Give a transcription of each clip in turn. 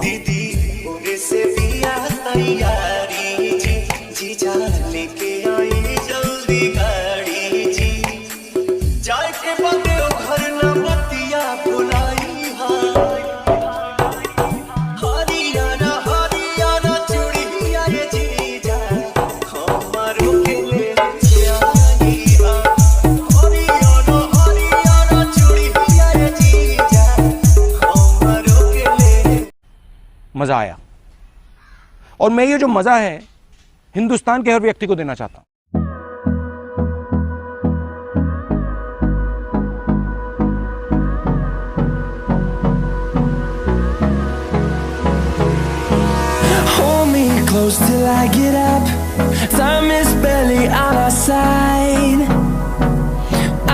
दीदी उन्हें से दिया तैयारी जी, जीजा लेके आई जल्दी गाड़ी जी, जाए के बदे घर न बतिया बुलाई हरियाणा हरियाणा चूड़िया ये जीजा हमारो के ले आई हरियाणा हरियाणा चूड़िया ये जीजा हमारो के ले। मजा आया और मैं ये जो मजा है हिंदुस्तान के हर व्यक्ति को देना चाहता हूं। Hold me close till I get up. Time is barely on our side.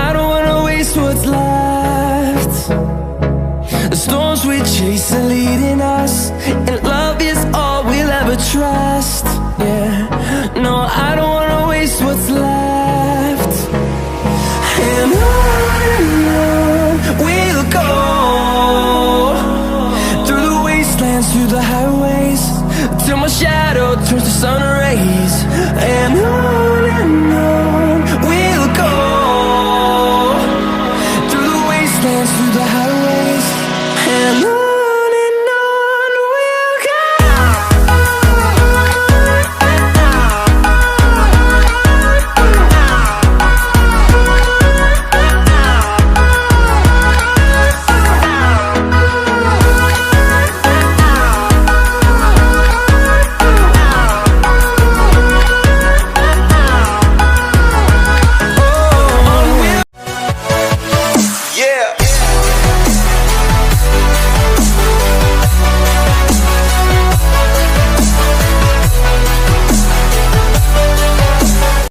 I don't wanna waste what's left. The storms we chase are leading us, and